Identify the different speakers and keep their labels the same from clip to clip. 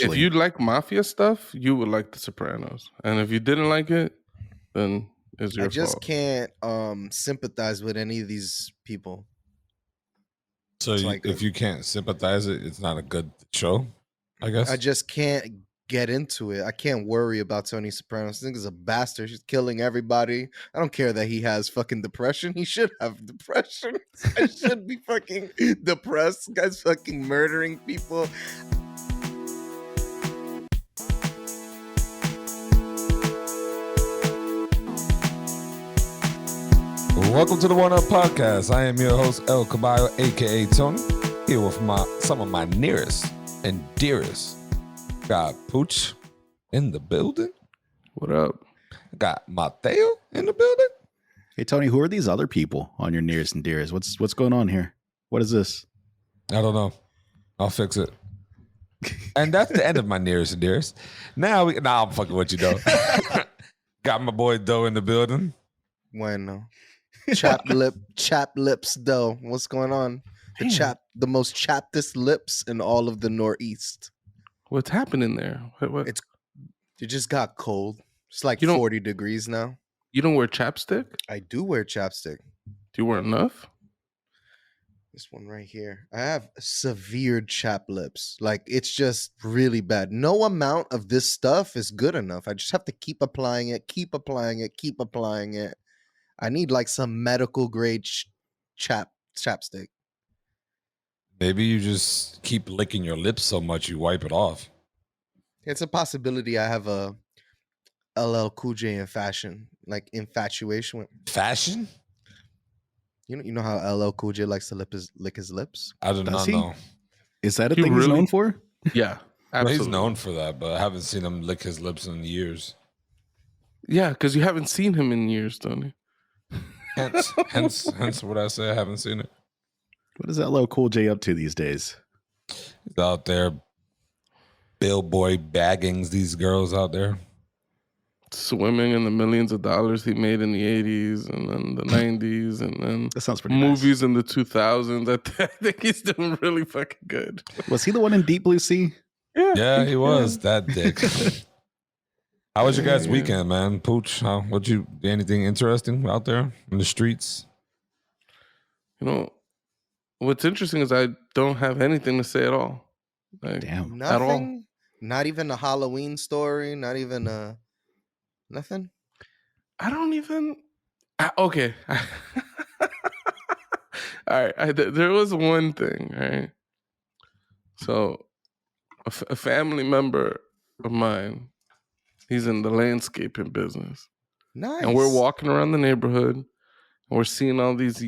Speaker 1: If you like mafia stuff, you would like The Sopranos, and if you didn't like it, then it's your
Speaker 2: I just
Speaker 1: fault.
Speaker 2: can't sympathize with any of these people.
Speaker 3: So if you can't sympathize it's not a good show, I guess.
Speaker 2: I just can't get into it. I can't worry about Tony Soprano. This nigga's a bastard. He's killing everybody. I don't care that he has fucking depression. He should have depression. I should be fucking depressed. Guy's fucking murdering people.
Speaker 3: Welcome to the One Up Podcast. I am your host, El Caballo, aka Tony, here with some of my nearest and dearest. Got Pucho in the building.
Speaker 1: What up?
Speaker 3: Got Mateo in the building.
Speaker 4: Hey Tony, who are these other people on your nearest and dearest? What's going on here? What is this?
Speaker 3: I don't know. I'll fix it. And that's the end of my nearest and dearest. Now I'm fucking with you though. Got my boy Doe in the building.
Speaker 2: Bueno. Chapped lips though. What's going on? The most chappedest lips in all of the Northeast.
Speaker 1: What's happening there? What?
Speaker 2: It just got cold. It's like 40 degrees now.
Speaker 1: You don't wear chapstick?
Speaker 2: I do wear chapstick.
Speaker 1: Do you wear enough?
Speaker 2: This one right here. I have severe chapped lips. Like, it's just really bad. No amount of this stuff is good enough. I just have to keep applying it. I need like some medical grade chapstick.
Speaker 3: Maybe you just keep licking your lips so much you wipe it off.
Speaker 2: It's a possibility. I have a LL Cool J infatuation with
Speaker 3: fashion.
Speaker 2: You know how LL Cool J likes to lick his lips?
Speaker 3: I do not know.
Speaker 4: Is that a thing he's known for?
Speaker 1: Yeah, absolutely.
Speaker 3: Well, he's known for that, but I haven't seen him lick his lips in years.
Speaker 1: Yeah, because you haven't seen him in years, Tony.
Speaker 3: Hence what I say. I haven't seen it.
Speaker 4: What is LL Cool J up to these days?
Speaker 3: He's out there, billboard baggings these girls out there.
Speaker 1: Swimming in the millions of dollars he made in the 80s and then the 90s and then
Speaker 4: that sounds pretty
Speaker 1: movies
Speaker 4: nice.
Speaker 1: In the 2000s. I think he's doing really fucking good.
Speaker 4: Was he the one in Deep Blue Sea?
Speaker 3: Yeah, he was. That dick. How was your guys' weekend, man? Pooch, anything interesting out there in the streets?
Speaker 1: You know, what's interesting is I don't have anything to say at all. Like,
Speaker 4: damn.
Speaker 2: Nothing?
Speaker 1: At all.
Speaker 2: Not even a Halloween story? Not even nothing?
Speaker 1: I don't even... okay. All right. There was one thing, right? So, a family member of mine, he's in the landscaping business.
Speaker 2: Nice.
Speaker 1: And we're walking around the neighborhood, and we're seeing all these,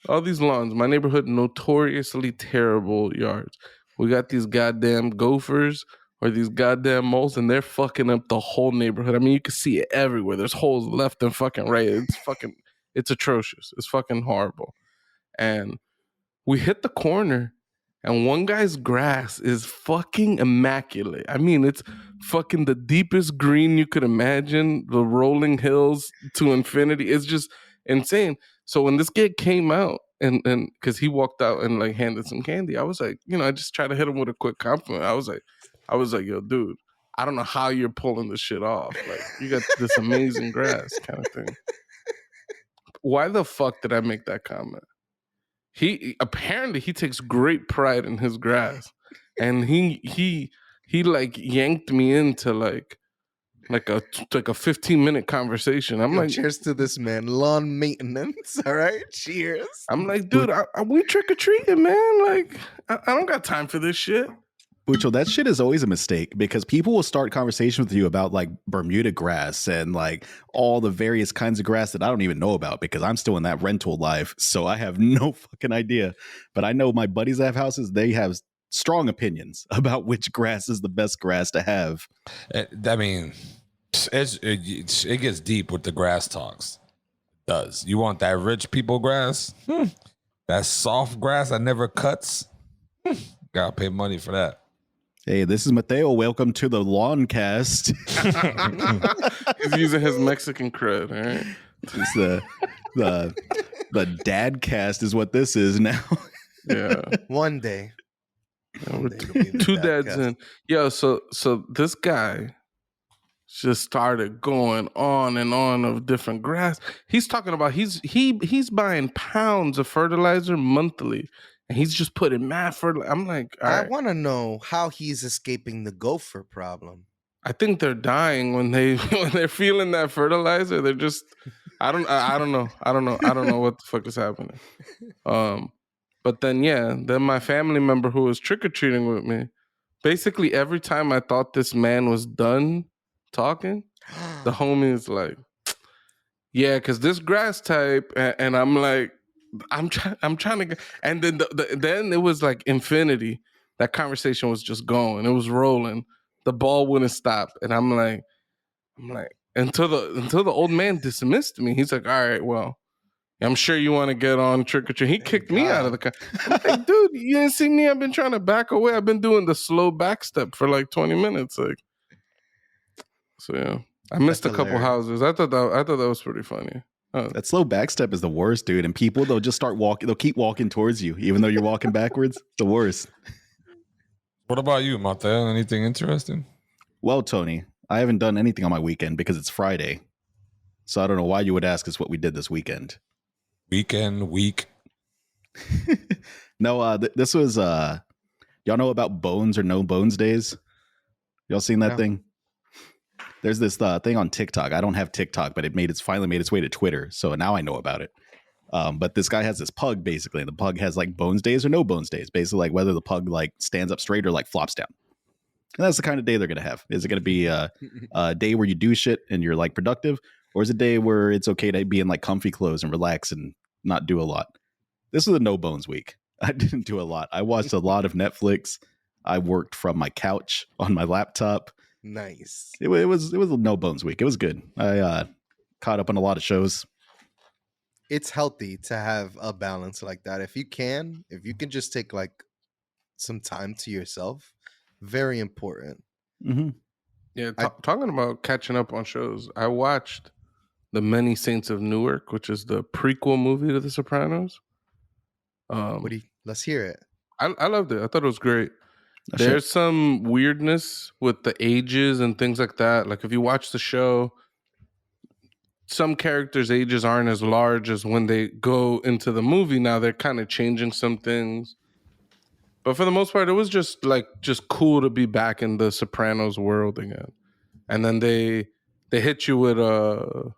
Speaker 1: all these lawns. My neighborhood, notoriously terrible yards. We got these goddamn gophers or these goddamn moles, and they're fucking up the whole neighborhood. I mean, you can see it everywhere. There's holes left and fucking right. It's atrocious. It's fucking horrible. And we hit the corner, and one guy's grass is fucking immaculate. I mean, it's fucking the deepest green you could imagine, the rolling hills to infinity. It's just insane. So when this kid came out, and because he walked out and like handed some candy, I was like, I just tried to hit him with a quick compliment. I was like, yo, dude, I don't know how you're pulling this shit off. Like, you got this amazing grass kind of thing. Why the fuck did I make that comment? He apparently takes great pride in his grass, and he like yanked me into like a 15-minute conversation. I'm like,
Speaker 2: cheers to this man, lawn maintenance. All right, cheers.
Speaker 1: I'm like, dude, we trick or treating, man. Like, I don't got time for this shit.
Speaker 4: Pucho, that shit is always a mistake because people will start conversation with you about like Bermuda grass and like all the various kinds of grass that I don't even know about because I'm still in that rental life. So I have no fucking idea. But I know my buddies that have houses, they have strong opinions about which grass is the best grass to have.
Speaker 3: I mean, it gets deep with the grass talks. It does. You want that rich people grass? That soft grass that never cuts? Gotta pay money for that.
Speaker 4: Hey, this is Mateo. Welcome to the Lawn Cast.
Speaker 1: He's using his Mexican cred, all right?
Speaker 4: It's the dad cast is what this is now.
Speaker 1: Yeah.
Speaker 2: One day.
Speaker 1: Yeah, we're
Speaker 2: One day it'll be the
Speaker 1: two
Speaker 2: dad
Speaker 1: dads
Speaker 2: cast.
Speaker 1: in. Yo, so this guy just started going on and on of different grass. He's talking about he's buying pounds of fertilizer monthly, and he's just putting mad fertilizer. I'm like, all
Speaker 2: I
Speaker 1: right.
Speaker 2: want to know how he's escaping the gopher problem.
Speaker 1: I think they're dying when when they're feeling that fertilizer. They're just I don't know. I don't know what the fuck is happening. But then then my family member who was trick-or-treating with me, basically every time I thought this man was done talking, the homie is like, yeah, because this grass type, and I'm like, I'm trying to get, and then then it was like infinity. That conversation was just going. It was rolling. The ball wouldn't stop, and I'm like, until the old man dismissed me. He's like, all right, well, I'm sure you want to get on trick or treat. He
Speaker 2: Thank
Speaker 1: kicked me out of the
Speaker 2: God.
Speaker 1: car. I'm like, dude, you didn't see me. I've been trying to back away. I've been doing the slow back step for like 20 minutes. Like, so yeah, I missed
Speaker 2: That's
Speaker 1: a couple
Speaker 2: hilarious.
Speaker 1: houses. I thought that was pretty funny.
Speaker 4: That slow backstep is the worst, dude. And people, they'll just start walking. They'll keep walking towards you, even though you're walking backwards. The worst.
Speaker 3: What about you, Mateo? Anything interesting?
Speaker 4: Well, Tony, I haven't done anything on my weekend because it's Friday. So I don't know why you would ask us what we did this weekend.
Speaker 3: Week.
Speaker 4: No, this was, y'all know about Bones or No Bones Days? Y'all seen that
Speaker 2: No.
Speaker 4: thing? There's this thing on TikTok. I don't have TikTok, but it's finally made its way to Twitter. So now I know about it. But this guy has this pug basically, and the pug has like bones days or no bones days, basically like whether the pug like stands up straight or like flops down. And that's the kind of day they're gonna have. Is it gonna be a day where you do shit and you're like productive, or is it a day where it's okay to be in like comfy clothes and relax and not do a lot? This was a no bones week. I didn't do a lot. I watched a lot of Netflix. I worked from my couch on my laptop.
Speaker 2: Nice.
Speaker 4: It was a no bones week. It was good. I caught up on a lot of shows.
Speaker 2: It's healthy to have a balance like that. If you can just take like some time to yourself, very important.
Speaker 4: Mm-hmm.
Speaker 1: Yeah, talking about catching up on shows. I watched The Many Saints of Newark, which is the prequel movie to The Sopranos.
Speaker 2: Let's hear it.
Speaker 1: I loved it. I thought it was great.
Speaker 4: Oh,
Speaker 1: There's some weirdness with the ages and things like that. Like if you watch the show, some characters' ages aren't as large as when they go into the movie. Now they're kind of changing some things. But for the most part, it was just cool to be back in the Sopranos world again. And then they hit you with a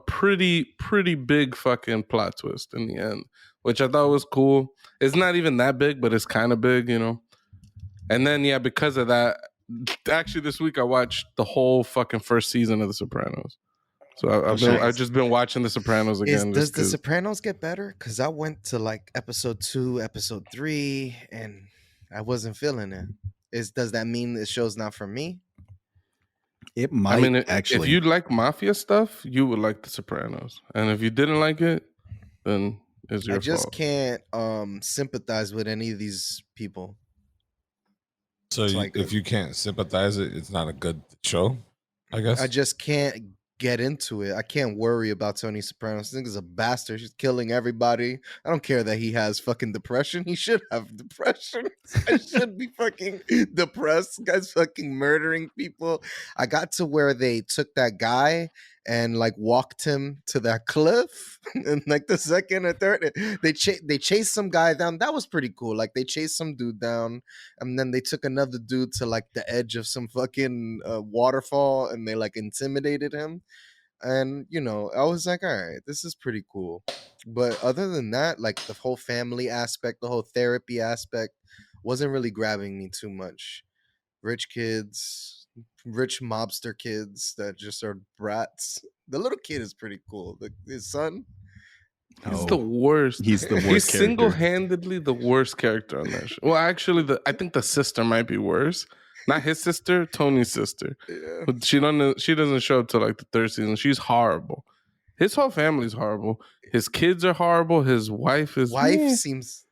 Speaker 1: pretty big fucking plot twist in the end, which I thought was cool. It's not even that big, but it's kind of big, you know. And then because of that, actually this week I watched the whole fucking first season of The Sopranos. So I've just been watching The Sopranos again.
Speaker 2: Does The Sopranos get better? Because I went to like episode 2, episode 3, and I wasn't feeling it. Does that mean the show's not for me?
Speaker 4: It might actually.
Speaker 1: If you like mafia stuff, you would like The Sopranos. And if you didn't like it, then it's your fault.
Speaker 2: I just can't sympathize with any of these people.
Speaker 3: So if you can't sympathize it's not a good show, I guess.
Speaker 2: I just can't get into it. I can't worry about Tony Soprano. This nigga's a bastard. He's killing everybody. I don't care that he has fucking depression. He should have depression. I should be fucking depressed. This guy's fucking murdering people. I got to where they took that guy and like walked him to that cliff, and like the second or third, they chased some guy down. That was pretty cool. Like they chased some dude down, and then they took another dude to like the edge of some fucking waterfall, and they like intimidated him. And you know, I was like, all right, this is pretty cool. But other than that, like the whole family aspect, the whole therapy aspect, wasn't really grabbing me too much. Rich kids, rich mobster kids that just are brats. The little kid is pretty cool. His son,
Speaker 1: he's the worst.
Speaker 4: He's the worst.
Speaker 1: He's
Speaker 4: character.
Speaker 1: single-handedly the worst character on that show. Well, actually, I think the sister might be worse. Not his sister, Tony's sister.
Speaker 2: yeah.
Speaker 1: But she doesn't show up till like the third season. She's horrible. His whole family's horrible. His kids are horrible. His wife
Speaker 2: seems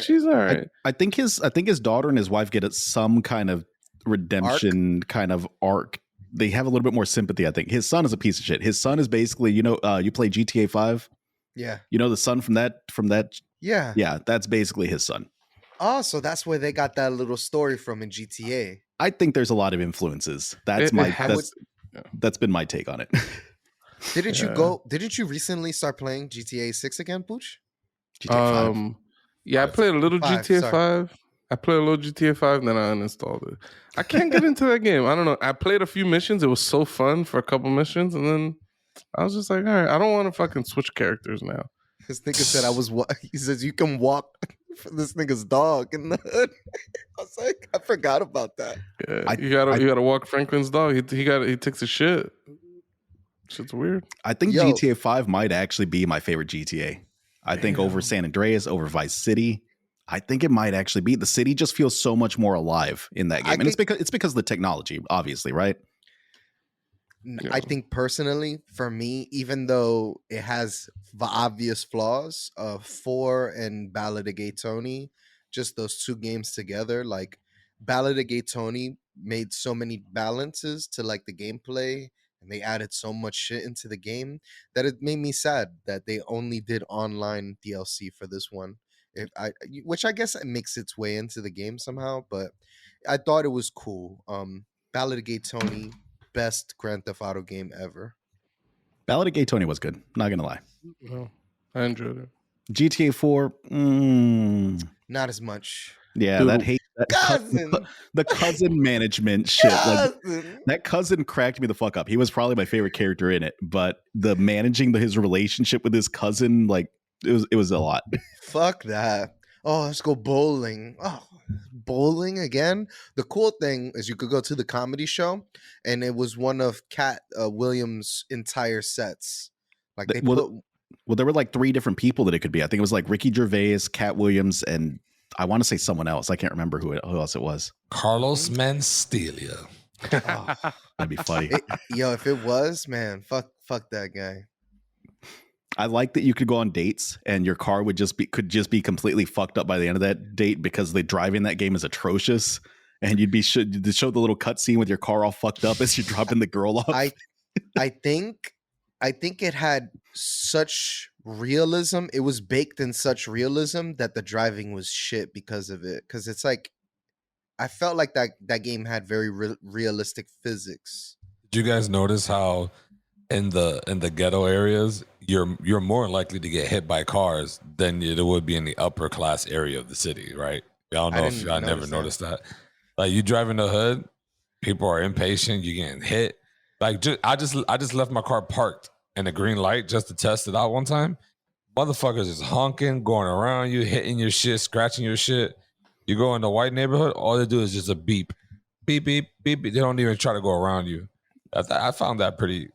Speaker 1: she's all right.
Speaker 4: I think his daughter and his wife get some kind of redemption kind of arc. They have a little bit more sympathy. I think his son is a piece of shit. His son is basically, you play GTA 5.
Speaker 2: Yeah.
Speaker 4: You know the son from that.
Speaker 2: Yeah.
Speaker 4: Yeah, that's basically his son.
Speaker 2: Oh, so that's where they got that little story from in GTA.
Speaker 4: I think there's a lot of influences.
Speaker 1: It has-
Speaker 4: That's been my take on it.
Speaker 2: Didn't you
Speaker 1: Yeah.
Speaker 2: go? Didn't you recently start playing GTA 6 again, Pooch?
Speaker 4: GTA 5.
Speaker 1: Yeah, I
Speaker 3: Five.
Speaker 1: played a little
Speaker 2: 5,
Speaker 1: GTA
Speaker 2: sorry.
Speaker 1: 5. I played a little GTA 5, then I uninstalled it. I can't get into that game. I don't know. I played a few missions. It was so fun for a couple missions, and then I was just like, all right, I don't want to fucking switch characters now.
Speaker 2: This nigga said I was. He says you can walk for this nigga's dog in the hood. I was like, I forgot about that.
Speaker 1: Yeah, you gotta walk Franklin's dog. He takes a shit. Shit's weird.
Speaker 4: I think
Speaker 2: Yo.
Speaker 4: GTA 5 might actually be my favorite GTA. I think over San Andreas, over Vice City. I think it might actually be. The city just feels so much more alive in that game. And it's because of the technology, obviously, right?
Speaker 1: Yeah.
Speaker 2: I think personally, for me, even though it has the obvious flaws of 4 and Ballad of Gay Tony, just those two games together, like Ballad of Gay Tony made so many balances to like the gameplay, and they added so much shit into the game that it made me sad that they only did online DLC for this one. Which I guess it makes its way into the game somehow, but I thought it was cool. Ballad of Gay Tony, best Grand Theft Auto game ever.
Speaker 4: Ballad of Gay Tony was good. Not going to lie.
Speaker 1: Well, I enjoyed it.
Speaker 4: GTA 4,
Speaker 2: Not as much.
Speaker 4: yeah,
Speaker 1: Dude.
Speaker 4: that hate,
Speaker 2: Cousin,
Speaker 4: the cousin management shit. Like,
Speaker 2: cousin.
Speaker 4: that cousin cracked me the fuck up. He was probably my favorite character in it, but the managing his relationship with his cousin, like, it was a lot.
Speaker 2: Fuck that. Oh, let's go bowling. Oh, bowling again. The cool thing is you could go to the comedy show, and it was one of Cat Williams' entire sets. Like they
Speaker 4: Well, there were like 3 different people that it could be. I think it was like Ricky Gervais, Cat Williams, and I want to say someone else. I can't remember who else it was.
Speaker 3: Carlos Manstelia.
Speaker 2: Oh,
Speaker 4: That'd be funny.
Speaker 2: yo, if it was, man, fuck that guy.
Speaker 4: I like that you could go on dates and your car could just be completely fucked up by the end of that date because the driving that game is atrocious, and you'd show the little cutscene with your car all fucked up as you're dropping the girl off.
Speaker 2: I think it had such realism. It was baked in such realism that the driving was shit because of it. Because it's like I felt like that game had very realistic physics.
Speaker 3: Did you guys notice how in the ghetto areas you're more likely to get hit by cars than it would be in the upper class area of the city, right? I don't know if I never noticed that. Like you drive in the hood, people are impatient, you getting hit. Like I just left my car parked in a green light just to test it out one time. Motherfuckers is honking, going around you, hitting your shit, scratching your shit. You go in the white neighborhood, all they do is just a beep, beep, beep, beep. They don't even try to go around you. I found that pretty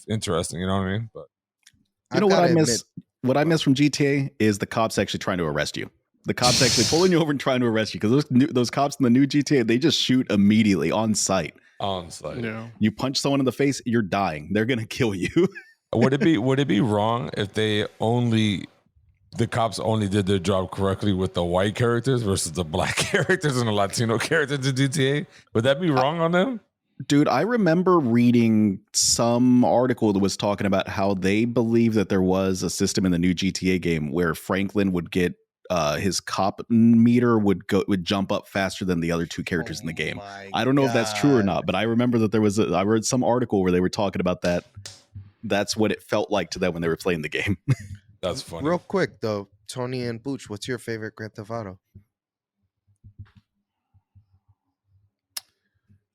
Speaker 3: interesting. You know what I mean? But
Speaker 4: you know what I miss? What I miss from GTA is the cops actually trying to arrest you. The cops actually pulling you over and trying to arrest you because those cops in the new GTA, they just shoot immediately on sight.
Speaker 1: Yeah.
Speaker 4: You punch someone in the face, you're dying. They're gonna kill you.
Speaker 3: would it be wrong if the cops only did their job correctly with the white characters versus the black characters and the Latino characters in GTA? Would that be wrong on them?
Speaker 4: Dude, I remember reading some article that was talking about how they believe that there was a system in the new GTA game where Franklin would get his cop meter would jump up faster than the other 2 characters in the game. I don't know if that's true or not, but I remember that I read some article where they were talking about that. That's what it felt like to them when they were playing the game.
Speaker 3: That's funny.
Speaker 2: Real quick though, Tony and Booch, what's your favorite Grand Theft Auto?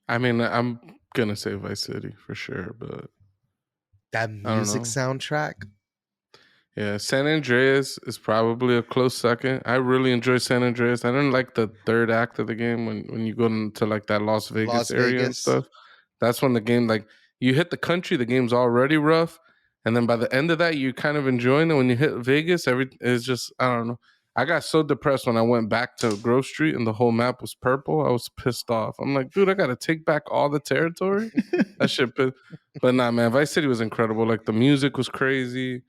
Speaker 1: I mean, I'm gonna say Vice City for sure, but
Speaker 2: That music soundtrack?
Speaker 1: yeah, San Andreas is probably a close second. I really enjoy San Andreas. I didn't like the third act of the game when you go into like that Las Vegas area and stuff. That's when the game, like, you hit the country, the game's already rough, and then by the end of that, you're kind of enjoying it. When you hit Vegas, it's just, I don't know. I got so depressed when I went back to Grove Street and the whole map was purple. I was pissed off. I'm like, dude, I got to take back all the territory. That shit pissed. But nah, man, Vice City was incredible. Like, the music was crazy.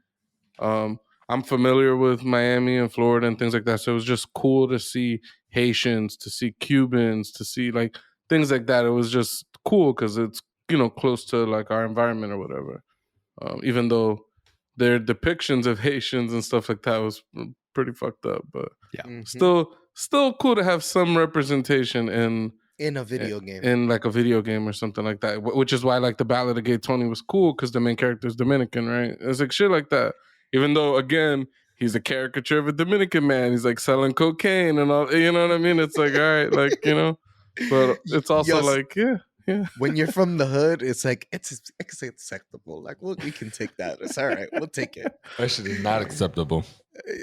Speaker 1: I'm familiar with Miami and Florida and things like that. So it was just cool to see Haitians, to see Cubans, to see like things like that. It was just cool because it's, close to like our environment or whatever. Even though their depictions of Haitians and stuff like that was pretty fucked up, but
Speaker 4: yeah,
Speaker 1: still still cool to have some representation
Speaker 2: in a video game.
Speaker 1: in like a video game or something like that. Which is why like the Ballad of Gay Tony was cool because the main character is Dominican, right? It's like shit like that. Even though again he's a caricature of a Dominican man, he's like selling cocaine and all. You know what I mean? It's like all right, like you know, but it's also like yeah.
Speaker 2: When you're from the hood, it's like it's acceptable. Like we can take that. It's all right. We'll take it.
Speaker 3: That shit is not acceptable.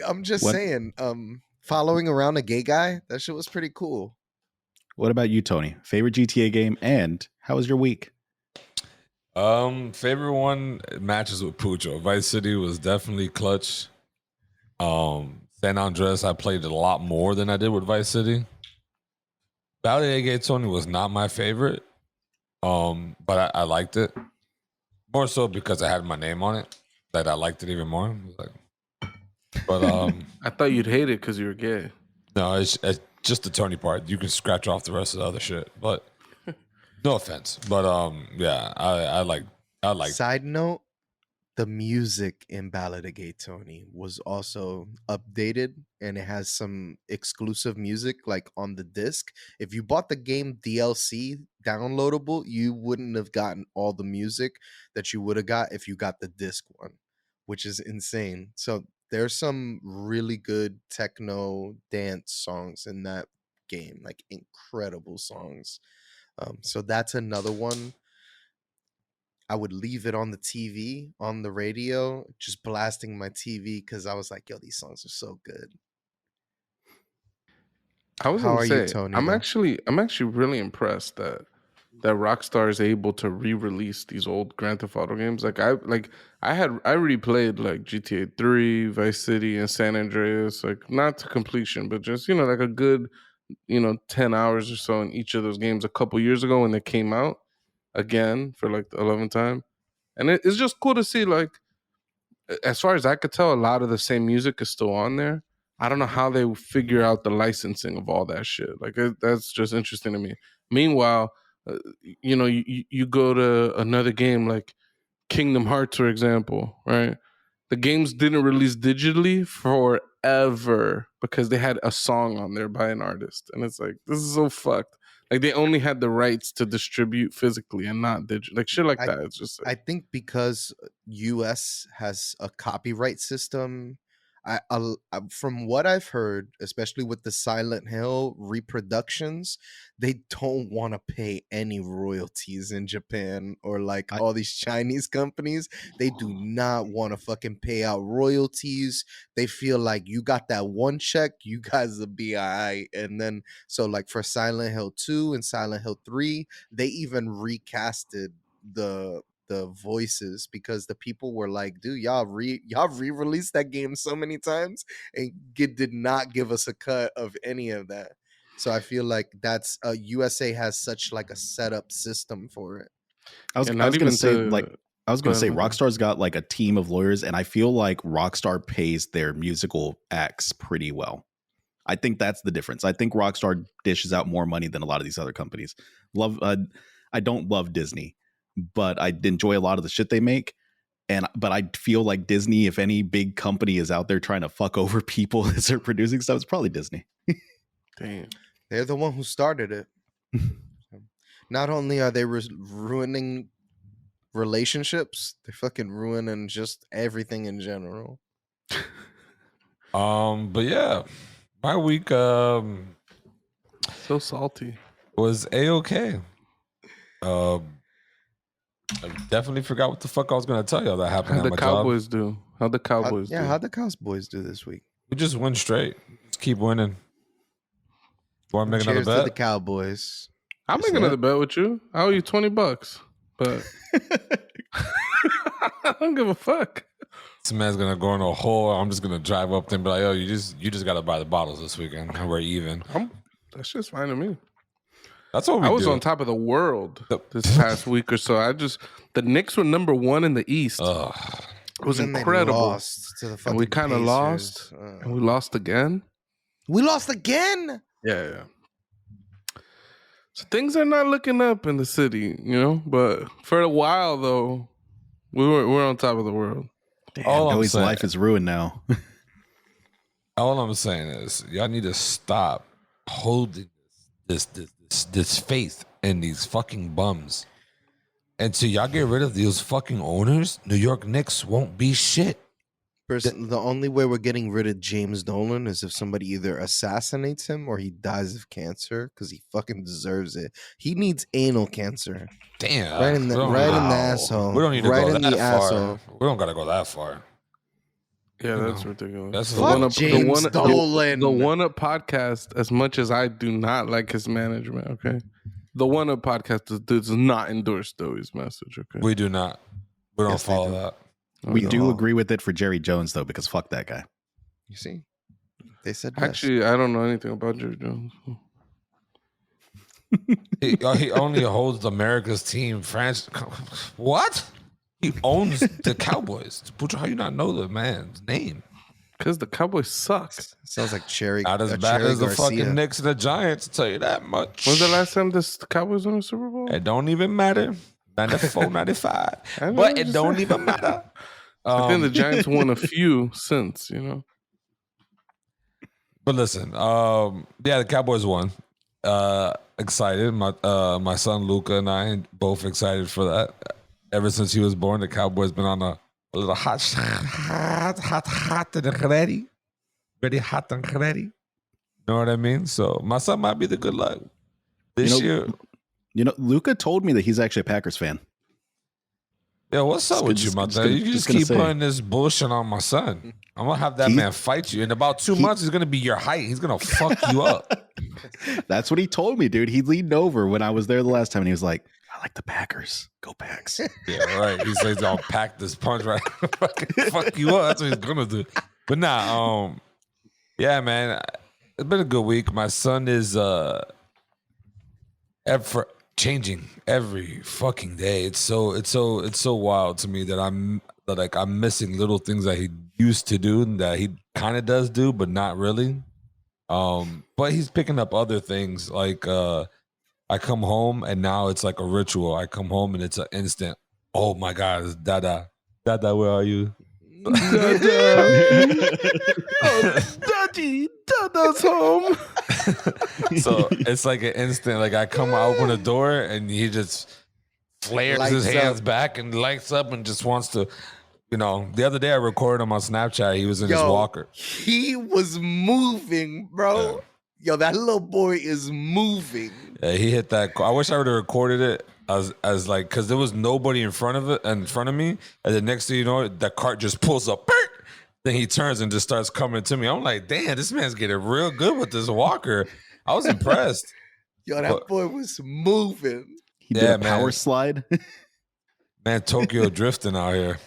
Speaker 2: I'm just
Speaker 4: What?
Speaker 2: saying. Following around a gay guy, that shit was pretty cool.
Speaker 4: What about you, Tony? Favorite GTA game, and how was your week?
Speaker 3: Favorite one matches with Pucho. Vice City was definitely clutch. San Andreas, I played a lot more than I did with Vice City. Ballad of Gay Tony was not my favorite. But I liked it more so because I had my name on it that I liked it even more. It was like,
Speaker 1: I thought you'd hate it because you were gay.
Speaker 3: no, it's just the Tony part. You can scratch off the rest of the other shit. But no offense. But yeah, I like.
Speaker 2: Side note, the music in Ballad of Gay Tony was also updated and it has some exclusive music like on the disc. If you bought the game DLC downloadable, you wouldn't have gotten all the music that you would have got if you got the disc one, which is insane. So there's some really good techno dance songs in that game, like incredible songs. So that's another one. I would leave it on the TV, on the radio, just blasting my TV because I was like, yo, these songs are so good.
Speaker 1: I was
Speaker 2: How
Speaker 1: gonna
Speaker 2: are
Speaker 1: say,
Speaker 2: you, Tony,
Speaker 1: I'm
Speaker 2: though?
Speaker 1: actually really impressed that Rockstar is able to re-release these old Grand Theft Auto games. I replayed like GTA 3, Vice City, and San Andreas, like not to completion, but just like a good 10 hours or so in each of those games a couple years ago when they came out again for like the 11th time, and it's just cool to see like as far as I could tell, a lot of the same music is still on there. I don't know how they figure out the licensing of all that shit. Like that's just interesting to me. Meanwhile, you go to another game like Kingdom Hearts, for example, right? The games didn't release digitally forever because they had a song on there by an artist, and it's like this is so fucked. Like they only had the rights to distribute physically and not digital, like shit like that. It's just like,
Speaker 2: I think because US has a copyright system, from what I've heard, especially with the Silent Hill reproductions, they don't want to pay any royalties in Japan or like all these Chinese companies. They do not want to fucking pay out royalties. They feel like you got that one check, you guys will be all right. And then, so like for Silent Hill 2 and Silent Hill 3, they even recasted the voices because the people were like, dude, y'all re-released that game so many times and did not give us a cut of any of that. So I feel like that's USA has such like a setup system for it.
Speaker 4: I was
Speaker 1: not
Speaker 4: gonna
Speaker 1: even
Speaker 4: say
Speaker 1: to-
Speaker 4: like I was
Speaker 1: Go
Speaker 4: gonna say
Speaker 1: ahead, go ahead.
Speaker 4: Rockstar's got like a team of lawyers, and I feel like Rockstar pays their musical acts pretty well. I think that's the difference. I think Rockstar dishes out more money than a lot of these other companies. I don't love Disney, but I enjoy a lot of the shit they make. But I feel like Disney, if any big company is out there trying to fuck over people as they're producing stuff, it's probably Disney.
Speaker 1: damn.
Speaker 2: They're the one who started it. Not only are they ruining relationships, they're fucking ruining just everything in general.
Speaker 3: But yeah, my week
Speaker 1: So salty.
Speaker 3: was A-okay. I definitely forgot what the fuck I was gonna tell y'all that happened
Speaker 1: How'd
Speaker 3: at
Speaker 1: the
Speaker 3: my job.
Speaker 1: Cowboys do? How'd the Cowboys do?
Speaker 2: How'd the Cowboys do this week?
Speaker 3: We just win straight. Just keep winning. Want to make another
Speaker 2: Cheers to the
Speaker 3: bet?
Speaker 2: Cowboys.
Speaker 1: I'll make another bet with you. I owe you $20, but I don't give a fuck.
Speaker 3: This man's gonna go in a hole. I'm just gonna drive up there and be like, "Yo, you just gotta buy the bottles this weekend, and we're even."
Speaker 1: That's just fine to me.
Speaker 3: That's what we
Speaker 1: I was
Speaker 3: do.
Speaker 1: on top of the world this past week or so. The Knicks were number 1 in the East.
Speaker 3: Ugh.
Speaker 1: It was
Speaker 2: And then they
Speaker 1: incredible.
Speaker 2: lost to the
Speaker 1: And we
Speaker 2: fucking
Speaker 1: kind of
Speaker 2: Pacers.
Speaker 1: lost. And we lost again.
Speaker 2: We lost again.
Speaker 1: Yeah. So things are not looking up in the city, But for a while though, we're on top of the world.
Speaker 4: Damn,
Speaker 3: All I'm
Speaker 4: Joey's
Speaker 3: saying-
Speaker 4: life is ruined now.
Speaker 3: All I'm saying is, y'all need to stop holding this faith in these fucking bums. Until y'all get rid of those fucking owners, New York Knicks won't be shit.
Speaker 2: The only way we're getting rid of James Dolan is if somebody either assassinates him or he dies of cancer because he fucking deserves it. He needs anal cancer.
Speaker 3: Damn.
Speaker 2: Right in the asshole.
Speaker 3: We don't need to
Speaker 2: Right
Speaker 3: go
Speaker 2: in
Speaker 3: that
Speaker 2: the
Speaker 3: far.
Speaker 2: asshole.
Speaker 3: We don't gotta go that far.
Speaker 1: Yeah,
Speaker 3: You
Speaker 1: that's
Speaker 3: know,
Speaker 1: ridiculous.
Speaker 3: that's
Speaker 1: the
Speaker 3: Fuck
Speaker 1: one up,
Speaker 2: James Dolan.
Speaker 1: The One Up podcast. As much as I do not like his management, okay, the One Up podcast does not endorse Dewey's message. Okay,
Speaker 3: We do not. We don't
Speaker 2: Yes, they
Speaker 3: follow
Speaker 2: do.
Speaker 3: that.
Speaker 4: We
Speaker 1: Okay.
Speaker 4: do agree with it for Jerry Jones though, because fuck that guy.
Speaker 2: You see? They said yes.
Speaker 1: Actually, I don't know anything about Jerry Jones.
Speaker 3: He only holds America's team franchise. What? He owns the Cowboys. Pucho, how you not know the man's name?
Speaker 1: Because the Cowboys suck.
Speaker 2: Sounds like Cherry.
Speaker 3: Not as bad
Speaker 2: Cherry
Speaker 3: as the
Speaker 2: Garcia.
Speaker 3: fucking Knicks and the Giants, I'll tell you that much.
Speaker 1: When's the last time the Cowboys won a Super Bowl?
Speaker 3: It don't even matter. 94, 95.
Speaker 1: I know,
Speaker 3: But
Speaker 1: I'm
Speaker 3: it
Speaker 1: just
Speaker 3: don't
Speaker 1: saying.
Speaker 3: even matter.
Speaker 1: I think the Giants won a few since,
Speaker 3: But listen, yeah, the Cowboys won. Excited. My son Luca and I both excited for that. Ever since he was born, the Cowboys been on a little hot and ready. Very hot and ready. Know what I mean? So my son might be the good luck this year.
Speaker 4: Luca told me that he's actually a Packers fan.
Speaker 3: Yeah, what's up with you, my man? You just keep putting this bullshit on my son. I'm gonna have that man fight you. In about 2 months, he's gonna be your height. He's gonna fuck you up.
Speaker 4: That's what he told me, dude. He leaned over when I was there the last time and he was like, I like the Packers. Go Packs.
Speaker 3: Yeah, right. He says I'll pack this punch right. Fuck you up. That's what he's gonna do. But nah, yeah, man. It's been a good week. My son is changing every fucking day. It's so wild to me that I'm missing little things that he used to do and that he kind of does do, but not really. But he's picking up other things. Like I come home and now it's like a ritual. I come home and it's an instant. Oh my God, it's Dada. Dada, where are you?
Speaker 1: Daddy, Dada's home.
Speaker 3: So it's like an instant. Like I open the door and he just flares his
Speaker 2: Lights
Speaker 3: hands
Speaker 2: up.
Speaker 3: back and lights up and just wants to, the other day I recorded him on Snapchat. He was in his walker.
Speaker 2: He was moving, bro. Yo, that little boy is moving.
Speaker 3: Yeah, he hit that. I wish I would have recorded it as like, because there was nobody in front of me. And the next thing you know, that cart just pulls up. Then he turns and just starts coming to me. I'm like, damn, this man's getting real good with this walker. I was impressed.
Speaker 2: Yo, that boy was moving.
Speaker 4: He did a power slide.
Speaker 3: Man, Tokyo drifting out here.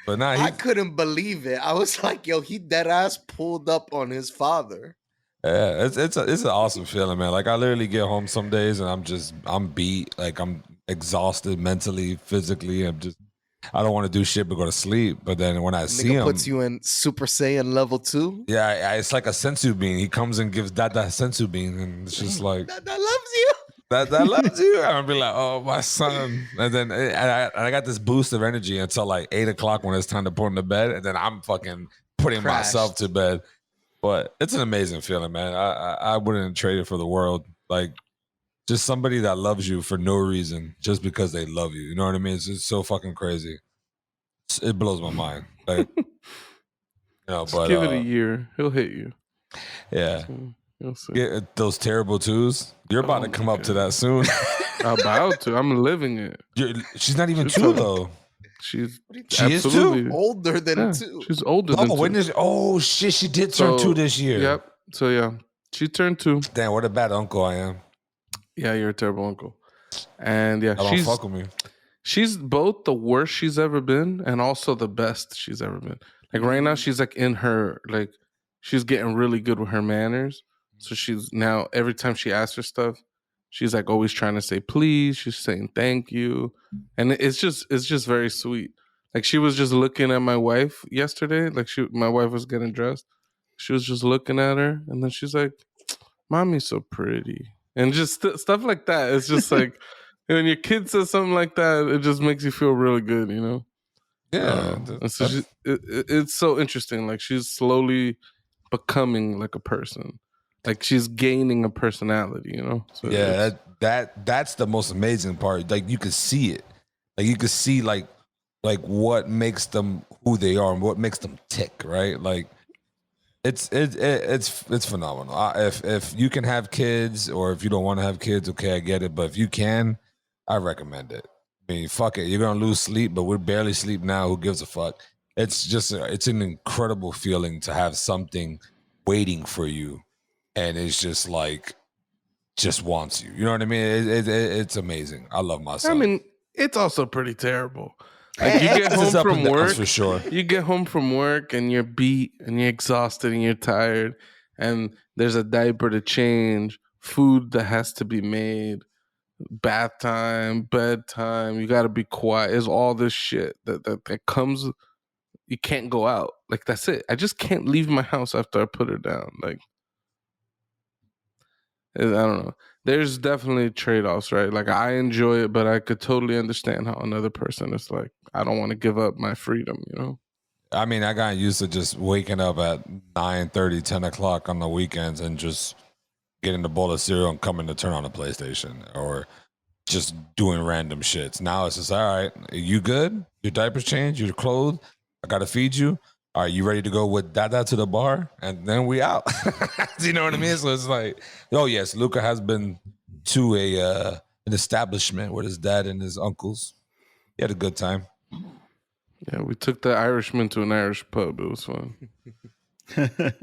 Speaker 3: But nah,
Speaker 2: I couldn't believe it. I was like, yo, he dead ass pulled up on his father.
Speaker 3: Yeah, it's an awesome feeling, man. Like I literally get home some days and I'm beat. Like I'm exhausted mentally, physically. I don't want to do shit but go to sleep. But then when I see him,
Speaker 2: puts you in Super Saiyan level 2.
Speaker 3: Yeah, it's like a sensu bean. He comes and gives Dada sensu bean, and it's just like
Speaker 2: that loves you.
Speaker 3: That loves you. I'm gonna be like, oh my son, and then I got this boost of energy until like 8 o'clock when it's time to put him to bed, and then I'm fucking putting myself to bed. But it's an amazing feeling, man. I wouldn't trade it for the world. Like just somebody that loves you for no reason, just because they love you. You know what I mean? It's just so fucking crazy. It blows my mind. Like, but
Speaker 1: give it a year. He'll hit you.
Speaker 3: Yeah.
Speaker 1: You'll see.
Speaker 3: Get those terrible twos. You're about to come up to that soon.
Speaker 1: About to. I'm living it.
Speaker 3: She's not even two though.
Speaker 1: She is
Speaker 2: two? Older than 2.
Speaker 1: She's older than 2.
Speaker 3: Oh shit, she did turn 2 this year.
Speaker 1: Yep. So yeah, she turned 2.
Speaker 3: Damn, what a bad uncle I am.
Speaker 1: Yeah, you're a terrible uncle. And yeah,
Speaker 3: don't fuck with me.
Speaker 1: She's both the worst she's ever been and also the best she's ever been. Like right now, she's like in her she's getting really good with her manners. So she's now every time she asks for stuff, she's like always trying to say please. She's saying thank you, and it's just very sweet. Like she was just looking at my wife yesterday. Like my wife was getting dressed. She was just looking at her, and then she's like, "Mommy's so pretty," and just stuff like that. It's just like when your kid says something like that, it just makes you feel really good,
Speaker 3: Yeah,
Speaker 1: And so it's so interesting. Like she's slowly becoming like a person. Like she's gaining a personality, you know? So
Speaker 3: yeah, that's the most amazing part. Like you could see it. Like you could see like what makes them who they are and what makes them tick, right? Like it's phenomenal. If you can have kids, or if you don't want to have kids, okay, I get it. But if you can, I recommend it. I mean, fuck it, you're gonna lose sleep, but we're barely sleep now. Who gives a fuck? It's just it's an incredible feeling to have something waiting for you, and it's just like just wants you. You know what I mean? It's amazing. I love my son.
Speaker 1: I mean, it's also pretty terrible. Like you get
Speaker 3: It's
Speaker 1: home
Speaker 3: up and
Speaker 1: from
Speaker 3: downs
Speaker 1: work,
Speaker 3: for sure.
Speaker 1: you get home from work and you're beat and you're exhausted and you're tired, and there's a diaper to change, food that has to be made, bath time, bedtime. You got to be quiet. It's all this shit that comes. You can't go out. Like that's it. I just can't leave my house after I put her down. Like I don't know. There's definitely trade-offs, right? Like I enjoy it, but I could totally understand how another person is like, I don't want to give up my freedom, you know?
Speaker 3: I mean, I got used to just waking up at 9:30, 10 o'clock on the weekends and just getting a bowl of cereal and coming to turn on the PlayStation, or just doing random shits. Now it's just, all right, you good? Your diaper's changed? You're clothed? I got to feed you? All right, you ready to go with Dada to the bar? And then we out. You know what I mean? So it's like, oh yes, Luca has been to an establishment with his dad and his uncles. He had a good time.
Speaker 1: Yeah, we took the Irishman to an Irish pub. It was fun.
Speaker 3: It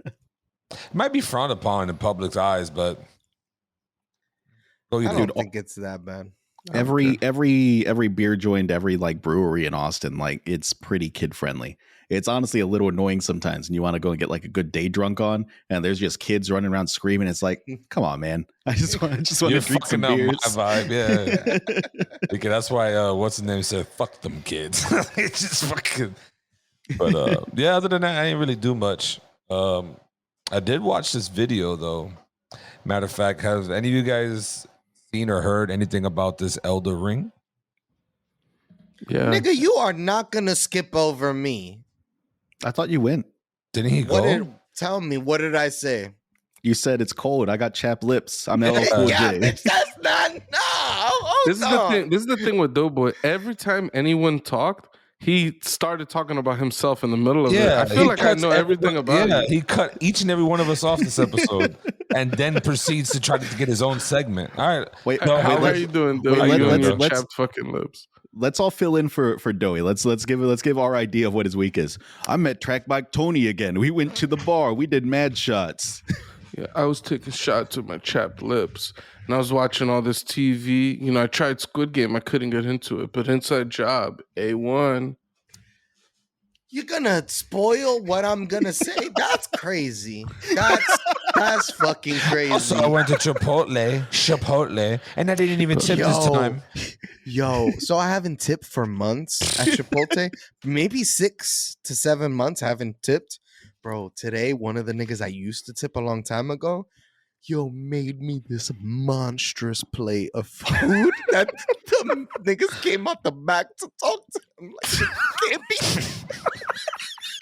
Speaker 3: might be frowned upon in public's eyes, but
Speaker 2: I don't think it's that bad.
Speaker 4: Every beer joint, every like brewery in Austin, like it's pretty kid friendly. It's honestly a little annoying sometimes, and you want to go and get like a good day drunk on, and there's just kids running around screaming. It's like, come on, man! I just want to drink some beers.
Speaker 3: My vibe, yeah. Because that's why what's his name said, "Fuck them kids." It's just fucking. But yeah, other than that, I didn't really do much. I did watch this video though. Matter of fact, have any of you guys seen or heard anything about this Elder Ring?
Speaker 1: Yeah,
Speaker 2: Nigga, you are not gonna skip over me.
Speaker 4: I thought you went.
Speaker 3: Didn't he go?
Speaker 2: Tell me, what did I say?
Speaker 4: You said it's cold. I got chapped lips. I'm LL Cool
Speaker 2: Yeah,
Speaker 4: J.
Speaker 2: bitch, that's not. No,
Speaker 1: this is the thing. This is the thing with Doughboy. Every time anyone talked, he started talking about himself in the middle of it. I feel like I know everything about
Speaker 3: you.
Speaker 1: you.
Speaker 3: He cut each and every one of us off this episode, and then proceeds to try to get his own segment. All right,
Speaker 4: Wait,
Speaker 1: How are you doing, Doughboy?
Speaker 4: wait,
Speaker 1: You and your
Speaker 4: let's-
Speaker 1: chapped fucking lips.
Speaker 4: Let's all fill in for Doey. Let's give our idea of what his week is. I met Track Bike Tony again. We went to the bar. We did mad shots.
Speaker 1: Yeah, I was taking shots with my chapped lips, and I was watching all this TV. You know, I tried Squid Game. I couldn't get into it, but Inside Job, A1.
Speaker 2: You're gonna spoil what I'm gonna say. That's crazy. That's fucking crazy.
Speaker 3: Also, I went to Chipotle, and I didn't even tip this time.
Speaker 2: Yo, so I haven't tipped for months at Chipotle. Maybe 6 to 7 months I haven't tipped. Bro, today, one of the niggas I used to tip a long time ago, made me this monstrous plate of food that the niggas came out the back to talk to him. Like, it can't be.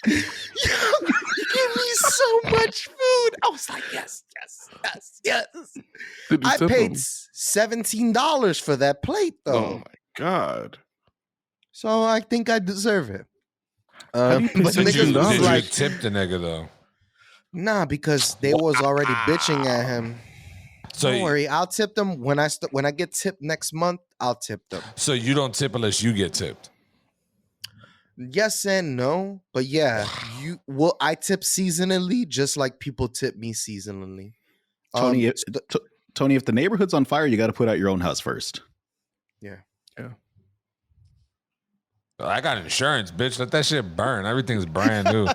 Speaker 2: Yo, he gave me so much food. I was like, yes.
Speaker 1: Did you
Speaker 2: I
Speaker 1: tip
Speaker 2: paid
Speaker 1: him?
Speaker 2: $17 for that plate, though.
Speaker 1: Oh my god!
Speaker 2: So I think I deserve it.
Speaker 1: How do you pay
Speaker 2: But
Speaker 3: Did
Speaker 2: niggas
Speaker 3: you,
Speaker 2: was
Speaker 3: did you
Speaker 2: like,
Speaker 3: tip the nigga though?
Speaker 2: nah, because they was already bitching at him.
Speaker 3: So
Speaker 2: Don't worry, I'll tip them when I get tipped next month. I'll tip them.
Speaker 3: So you don't tip unless you get tipped.
Speaker 2: Yes and no, but yeah, I tip seasonally, just like people tip me seasonally.
Speaker 4: Tony, if the neighborhood's on fire, you got to put out your own house first.
Speaker 2: Yeah.
Speaker 3: I got insurance, bitch. Let that shit burn. Everything's brand new.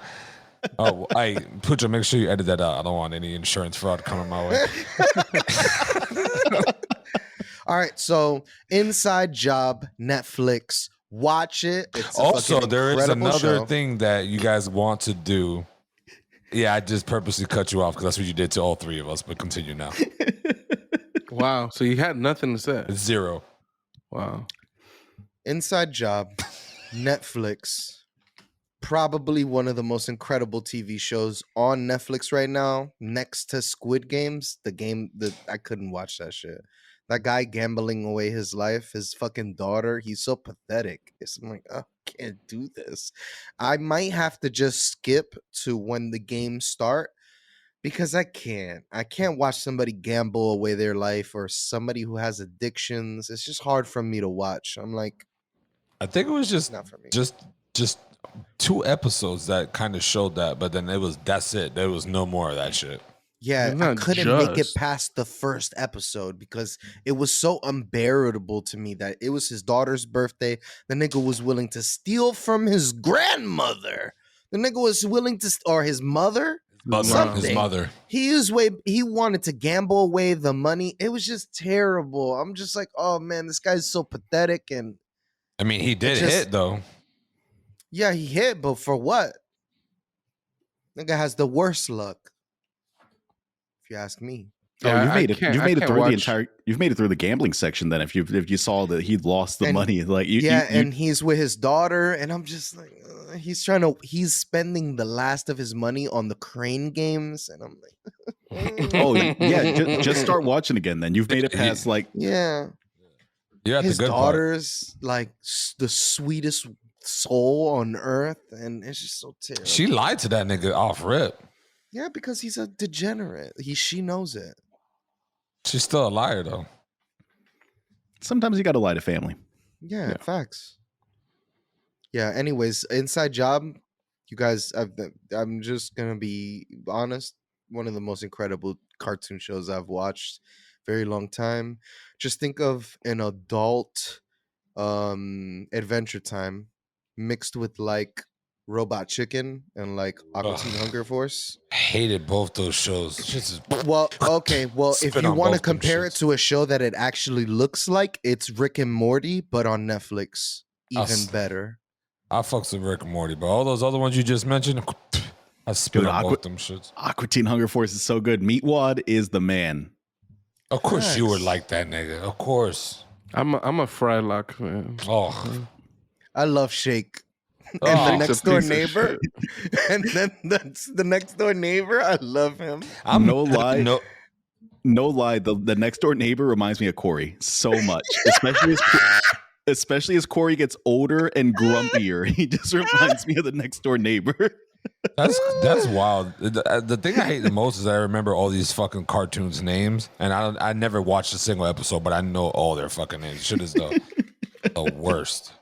Speaker 3: Oh, Pucho, make sure you edit that out. I don't want any insurance fraud coming my way.
Speaker 2: All right, so Inside Job, Netflix. Watch it. It's
Speaker 3: Also, there is another
Speaker 2: show.
Speaker 3: thing that you guys want to do. Yeah, I just purposely cut you off because that's what you did to all three of us. But continue now.
Speaker 1: Wow. So you had nothing to say.
Speaker 3: It's 0.
Speaker 1: Wow.
Speaker 2: Inside Job, Netflix. probably one of the most incredible TV shows on Netflix right now, next to Squid Games. The game that I couldn't watch that shit. That guy gambling away his life, his fucking daughter. He's so pathetic. I'm like, oh, I can't do this. I might have to just skip to when the games start because I can't. I can't watch somebody gamble away their life or somebody who has addictions. It's just hard for me to watch. I'm like,
Speaker 3: I think it was
Speaker 2: not for me.
Speaker 3: just 2 episodes that kind of showed that, but then that's it. There was no more of that shit.
Speaker 2: Yeah,
Speaker 1: It's
Speaker 2: I
Speaker 1: not
Speaker 2: couldn't make it
Speaker 1: just.
Speaker 2: past the first episode because it was so unbearable to me that it was his daughter's birthday. The nigga was willing to steal from his grandmother. The nigga was willing to, or his mother.
Speaker 3: His
Speaker 2: Something.
Speaker 3: mother.
Speaker 2: He wanted to gamble away the money. It was just terrible. I'm just like, oh man, this guy's so pathetic. And
Speaker 3: I mean, he did
Speaker 2: just-
Speaker 3: hit though.
Speaker 2: yeah, he hit, but for what? Nigga has the worst luck. If you ask me.
Speaker 1: Yeah,
Speaker 4: you've
Speaker 1: I
Speaker 4: made it.
Speaker 1: can't-
Speaker 4: You've
Speaker 1: I
Speaker 4: made it
Speaker 1: can't
Speaker 4: through the
Speaker 1: watch-
Speaker 4: entire. You've made it through the gambling section. Then, if you saw that he'd lost the
Speaker 2: And-
Speaker 4: money, like you,
Speaker 2: Yeah,
Speaker 4: you-
Speaker 2: and he's with his daughter, and I'm just like, he's spending the last of his money on the crane games, and I'm like,
Speaker 4: oh yeah, just start watching again. Then you've made it past like
Speaker 2: yeah.
Speaker 3: You're at
Speaker 2: His
Speaker 3: the good part.
Speaker 2: daughter's like the sweetest soul on earth, and it's just so terrible.
Speaker 3: She lied to that nigga off rip.
Speaker 2: Yeah, because he's a degenerate. She knows it.
Speaker 3: She's still a liar though.
Speaker 4: sometimes you got to lie to family.
Speaker 2: Yeah,
Speaker 4: Yeah.
Speaker 2: facts. Yeah. Anyways, Inside Job, you guys. I'm just gonna be honest. One of the most incredible cartoon shows I've watched. Very long time. Just think of an adult Adventure Time mixed with like Robot Chicken and like Aqua Teen
Speaker 3: Ugh.
Speaker 2: Hunger Force.
Speaker 3: Hated both those shows. Just
Speaker 2: Well, okay. Well, if
Speaker 3: Spit
Speaker 2: you
Speaker 3: on
Speaker 2: want to
Speaker 3: both them
Speaker 2: compare it
Speaker 3: shits.
Speaker 2: to a show that it actually looks like, it's Rick and Morty, but on Netflix. Even
Speaker 3: Us.
Speaker 2: better.
Speaker 3: I fucks with Rick and Morty, but all those other ones you just mentioned, I spit
Speaker 4: Dude,
Speaker 3: on
Speaker 4: Aqua-
Speaker 3: both them shits.
Speaker 4: Aqua Teen Hunger Force is so good. Meatwad is the man.
Speaker 3: Of course you would
Speaker 2: Facts.
Speaker 3: like that nigga. Of course.
Speaker 1: I'm a Frylock man.
Speaker 3: Oh,
Speaker 2: I love Shake. And
Speaker 3: Oh.
Speaker 2: the
Speaker 1: Shake's a
Speaker 2: next door
Speaker 1: piece of
Speaker 2: neighbor. And then that's the next door neighbor. I love him.
Speaker 4: No lie.
Speaker 3: No,
Speaker 4: No lie, the next door neighbor reminds me of Corey so much, especially as Corey gets older and grumpier. He just reminds me of the next door neighbor.
Speaker 3: that's wild. The thing I hate the most is I remember all these fucking cartoons names, and I never watched a single episode, but I know all their fucking names. Shit is the worst.